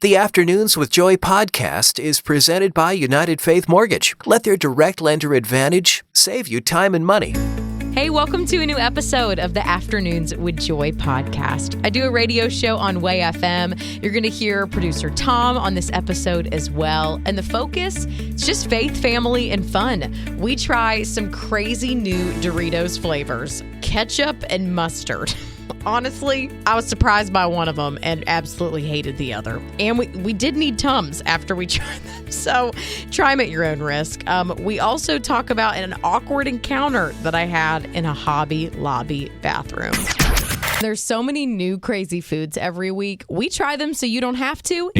The Afternoons with Joy podcast is presented by United Faith Mortgage. Let their direct lender advantage save you time and money. Hey, welcome to a new episode of the Afternoons with Joy podcast. I do a radio show on Way FM. You're going to hear producer Tom on this episode as well. And the focus, it's just faith, family, and fun. We try some crazy new Doritos flavors, ketchup and mustard. Honestly, I was surprised by one of them and absolutely hated the other. And we did need Tums after we tried them, so try them at your own risk. We also talk about an awkward encounter that I had in a Hobby Lobby bathroom. There's so many new crazy foods every week. We try them so you don't have to.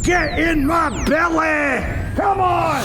Get in my belly! Come on!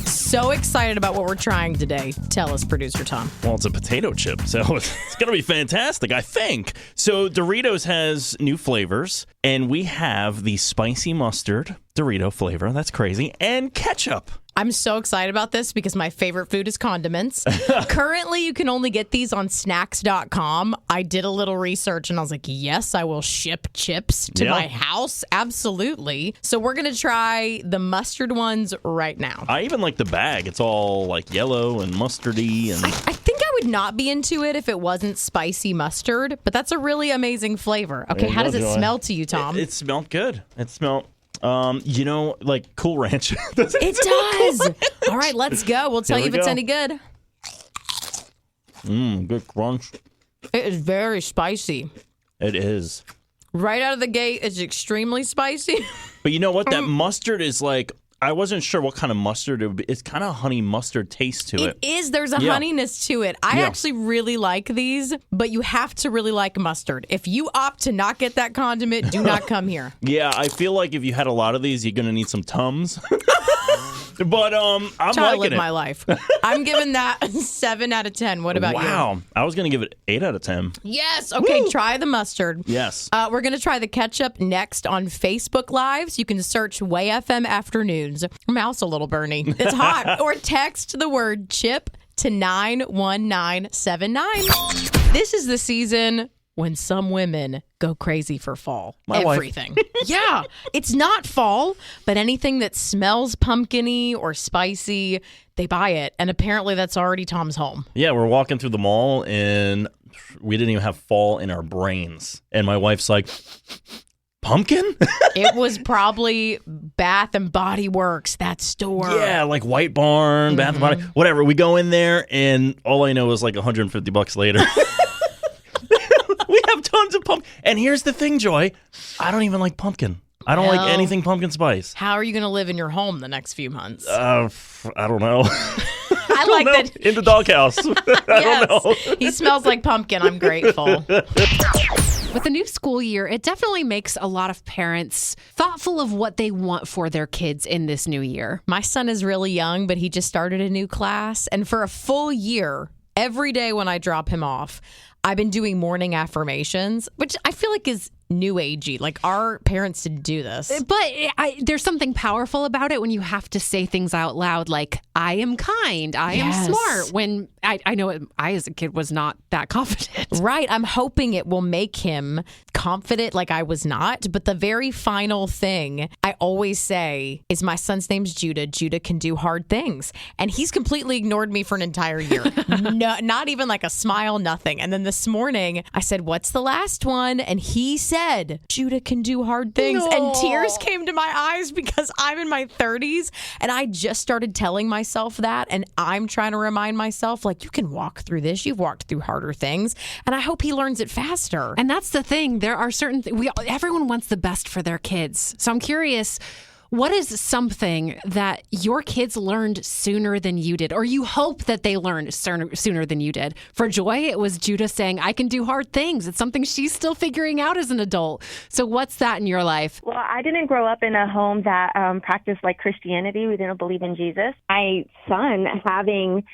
So excited about what we're trying today. Tell us, producer Tom. Well, it's a potato chip, so it's going to be fantastic, I think. So Doritos has new flavors, and we have the spicy mustard Dorito flavor. That's crazy. And ketchup. I'm so excited about this because my favorite food is condiments. Currently, you can only get these on snacks.com. I did a little research and I was like, yes, I will ship chips to my house. Absolutely. So we're going to try the mustard ones right now. I even like the bag. It's all like yellow and mustardy. And I think I would not be into it if it wasn't spicy mustard, but that's a really amazing flavor. Okay, how does it smell to you, Tom? It smelled good. It smelled... like Cool Ranch. It does. All right, let's go. We'll tell you if it's any good. Good crunch. It is very spicy. It is. Right out of the gate, it's extremely spicy. But you know what? That mustard is like, I wasn't sure what kind of mustard it would be. It's kind of honey mustard taste to it. It is. There's a honeyness to it. I actually really like these, but you have to really like mustard. If you opt to not get that condiment, do not come here. Yeah, I feel like if you had a lot of these, you're going to need some Tums. But I'm trying liking to live it. my life. I'm giving that 7 out of 10. What about you? Wow. I was going to give it 8 out of 10. Yes. Okay, Woo! try the mustard. Yes. We're going to try the ketchup next on Facebook Lives. You can search Way FM Afternoons. Mouth's a little burny. It's hot. Or text the word chip to 91979. This is the season when some women go crazy for fall. Everything. Yeah. It's not fall, but anything that smells pumpkin-y or spicy, they buy it. And apparently that's already Tom's home. Yeah, we're walking through the mall, and we didn't even have fall in our brains. And my wife's like, pumpkin? It was probably Bath and Body Works, that store. Yeah, like White Barn, Bath and Body, whatever. We go in there, and all I know is like $150 later. We have tons of pumpkin. And here's the thing, Joy. I don't even like pumpkin. I don't like anything pumpkin spice. How are you going to live in your home the next few months? I don't know. I like that. In the doghouse. I don't know. He smells like pumpkin. I'm grateful. With the new school year, it definitely makes a lot of parents thoughtful of what they want for their kids in this new year. My son is really young, but he just started a new class. And for a full year, every day when I drop him off, I've been doing morning affirmations, which I feel like is new agey. Like our parents didn't do this. But there's something powerful about it when you have to say things out loud like, I am kind, I am smart. When I know I as a kid was not that confident. Right. I'm hoping it will make him confident like I was not. But the very final thing I always say is my son's name's Judah. Judah can do hard things. And he's completely ignored me for an entire year. No, not even like a smile, nothing. And then this morning I said, what's the last one? And he said, Judah can do hard things. No. And tears came to my eyes because I'm in my 30s and I just started telling myself that. And I'm trying to remind myself, like, you can walk through this. You've walked through harder things. And I hope he learns it faster. And that's the thing. There are certain everyone wants the best for their kids. So I'm curious, what is something that your kids learned sooner than you did, or you hope that they learned sooner than you did? For Joy, it was Judah saying, I can do hard things. It's something she's still figuring out as an adult. So what's that in your life? Well, I didn't grow up in a home that practiced like Christianity. We didn't believe in Jesus. My son having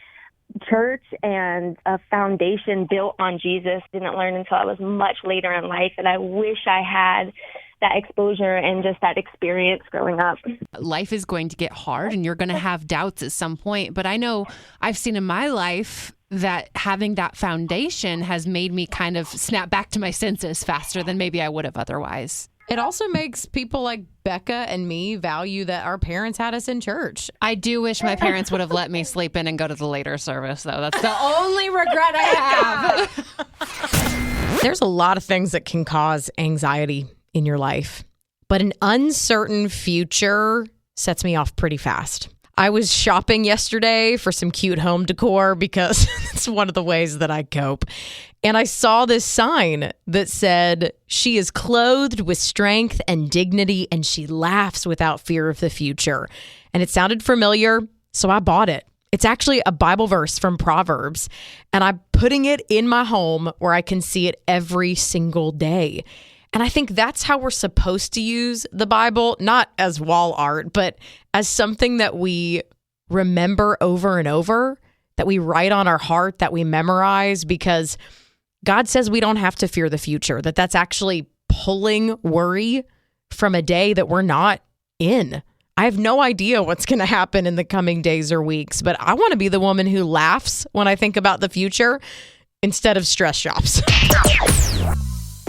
church and a foundation built on Jesus didn't learn until I was much later in life, and I wish I had that exposure and just that experience growing up. Life is going to get hard and you're going to have doubts at some point. But I know I've seen in my life that having that foundation has made me kind of snap back to my senses faster than maybe I would have otherwise. It also makes people like Becca and me value that our parents had us in church. I do wish my parents would have let me sleep in and go to the later service, though. That's the only regret I have. There's a lot of things that can cause anxiety in your life, but an uncertain future sets me off pretty fast. I was shopping yesterday for some cute home decor because it's one of the ways that I cope. And I saw this sign that said, "She is clothed with strength and dignity, and she laughs without fear of the future." And it sounded familiar, so I bought it. It's actually a Bible verse from Proverbs, and I'm putting it in my home where I can see it every single day. And I think that's how we're supposed to use the Bible, not as wall art, but as something that we remember over and over, that we write on our heart, that we memorize, because God says we don't have to fear the future, that's actually pulling worry from a day that we're not in. I have no idea what's going to happen in the coming days or weeks, but I want to be the woman who laughs when I think about the future instead of stress shops.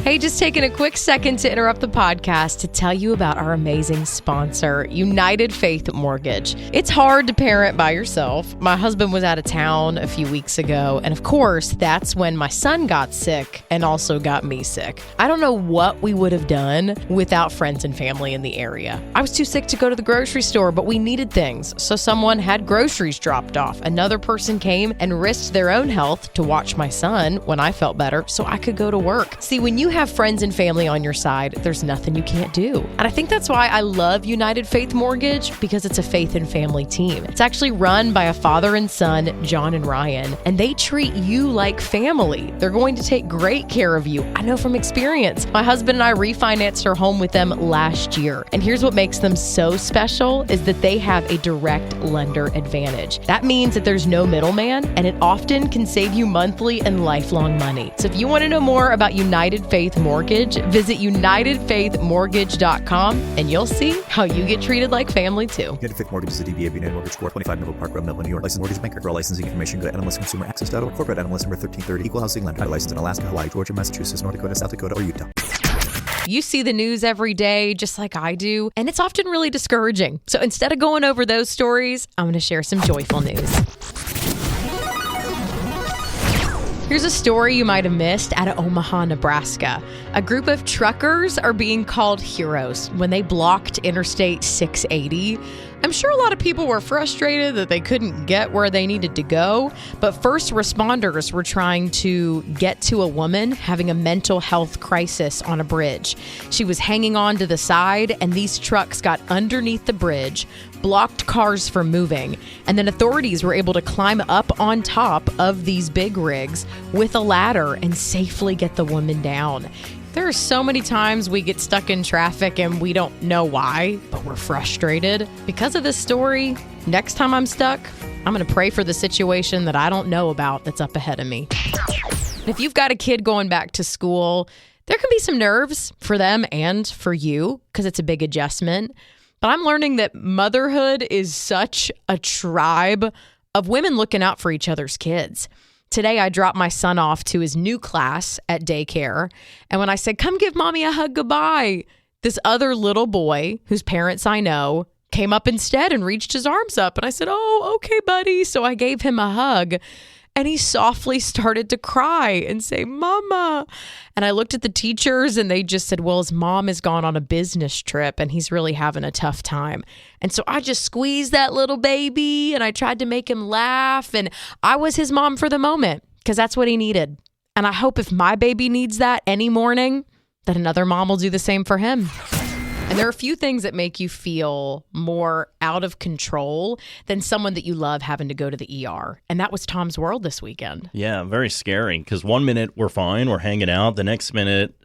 Hey, just taking a quick second to interrupt the podcast to tell you about our amazing sponsor, United Faith Mortgage. It's hard to parent by yourself. My husband was out of town a few weeks ago, and of course, that's when my son got sick and also got me sick. I don't know what we would have done without friends and family in the area. I was too sick to go to the grocery store, but we needed things, so someone had groceries dropped off. Another person came and risked their own health to watch my son when I felt better so I could go to work. See, when you have friends and family on your side, there's nothing you can't do. And I think that's why I love United Faith Mortgage, because it's a faith and family team. It's actually run by a father and son, John and Ryan, and they treat you like family. They're going to take great care of you. I know from experience. My husband and I refinanced our home with them last year. And here's what makes them so special is that they have a direct lender advantage. That means that there's no middleman, and it often can save you monthly and lifelong money. So if you want to know more about United Faith Mortgage, visit UnitedFaithMortgage.com and you'll see how you get treated like family too. United Faith Mortgage is a DBA of United Mortgage Corp. 25 Neville Park Road, Melville, New York. Licensed mortgage banker. For all licensing information, go to NMLSConsumerAccess.org. Corporate NMLS number 1330. Equal housing lender. Licensed in Alaska, Hawaii, Georgia, Massachusetts, North Dakota, South Dakota, or Utah. You see the news every day, just like I do, and it's often really discouraging. So instead of going over those stories, I'm going to share some joyful news. Here's a story you might have missed out of Omaha, Nebraska. A group of truckers are being called heroes when they blocked Interstate 680. I'm sure a lot of people were frustrated that they couldn't get where they needed to go, but first responders were trying to get to a woman having a mental health crisis on a bridge. She was hanging on to the side, and these trucks got underneath the bridge, blocked cars from moving, and then authorities were able to climb up on top of these big rigs with a ladder and safely get the woman down. There are so many times we get stuck in traffic and we don't know why, but we're frustrated. Because of this story, next time I'm stuck, I'm going to pray for the situation that I don't know about that's up ahead of me. If you've got a kid going back to school, there can be some nerves for them and for you because it's a big adjustment. But I'm learning that motherhood is such a tribe of women looking out for each other's kids. Today, I dropped my son off to his new class at daycare. And when I said, "Come give mommy a hug goodbye," this other little boy, whose parents I know, came up instead and reached his arms up. And I said, "Oh, okay, buddy." So I gave him a hug. And he softly started to cry and say, "Mama." And I looked at the teachers and they just said, "Well, his mom has gone on a business trip and he's really having a tough time." And so I just squeezed that little baby and I tried to make him laugh. And I was his mom for the moment because that's what he needed. And I hope if my baby needs that any morning, that another mom will do the same for him. And there are a few things that make you feel more out of control than someone that you love having to go to the ER. And that was Tom's world this weekend. Yeah, very scary because 1 minute we're fine, we're hanging out. The next minute,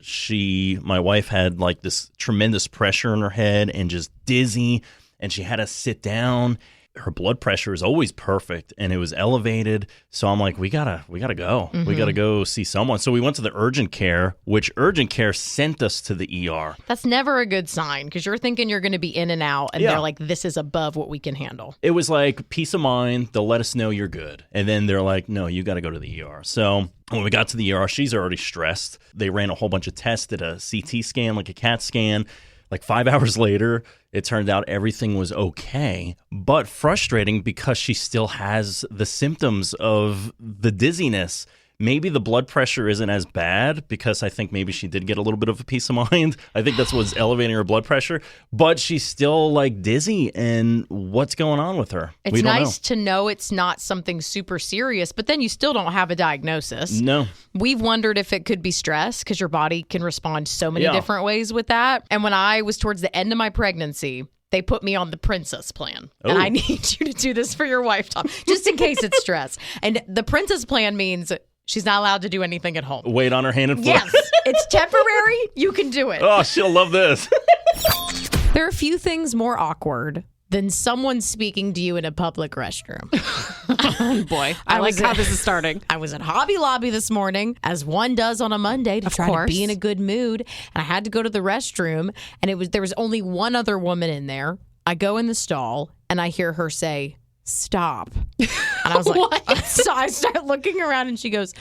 my wife had like this tremendous pressure in her head and just dizzy, and she had us sit down. her blood pressure is always perfect and it was elevated. So I'm like, we gotta go. We gotta go see someone. So we went to the urgent care, which urgent care sent us to the ER. That's never a good sign because you're thinking you're going to be in and out, and they're like, this is above what we can handle. It was like peace of mind. They'll let us know you're good. And then they're like, no, you got to go to the ER. So when we got to the ER, she's already stressed. They ran a whole bunch of tests, did a CT scan, like a CAT scan. Like 5 hours later, it turned out everything was okay, but frustrating because she still has the symptoms of the dizziness. Maybe the blood pressure isn't as bad because I think maybe she did get a little bit of a peace of mind. I think that's what's elevating her blood pressure, but she's still like dizzy. And what's going on with her? It's nice to know it's not something super serious, but then you still don't have a diagnosis. No. We've wondered if it could be stress because your body can respond so many different ways with that. And when I was towards the end of my pregnancy, they put me on the princess plan. Oh. And I need you to do this for your wife, Tom, just in case it's stress. And the princess plan means she's not allowed to do anything at home. Wait on her hand and foot. Yes, it's temporary. You can do it. Oh, she'll love this. There are a few things more awkward than someone speaking to you in a public restroom. Oh, boy. I like how this is starting. I was at Hobby Lobby this morning, as one does on a Monday, to try to be in a good mood. And I had to go to the restroom, and there was only one other woman in there. I go in the stall, and I hear her say, "Stop." And I was like, What? So I start looking around and she goes,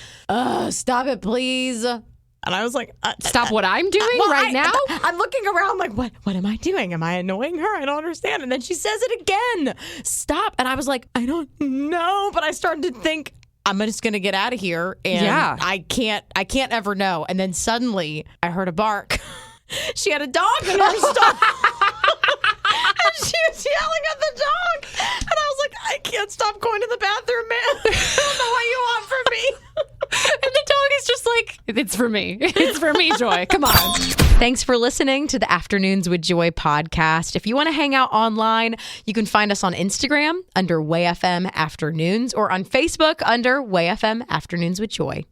"Stop it, please." And I was like, Stop what I'm doing now? I'm looking around like, what am I doing? Am I annoying her? I don't understand. And then she says it again. "Stop." And I was like, I don't know. But I started to think, I'm just going to get out of here. And I can't ever know. And then suddenly I heard a bark. She had a dog in her stall. And she was yelling at the dog. And I was like, I can't stop going to the bathroom, man. I don't know what you want from me. And the dog is just like, it's for me. It's for me, Joy. Come on. Thanks for listening to the Afternoons with Joy podcast. If you want to hang out online, you can find us on Instagram under WayFM Afternoons or on Facebook under WayFM Afternoons with Joy.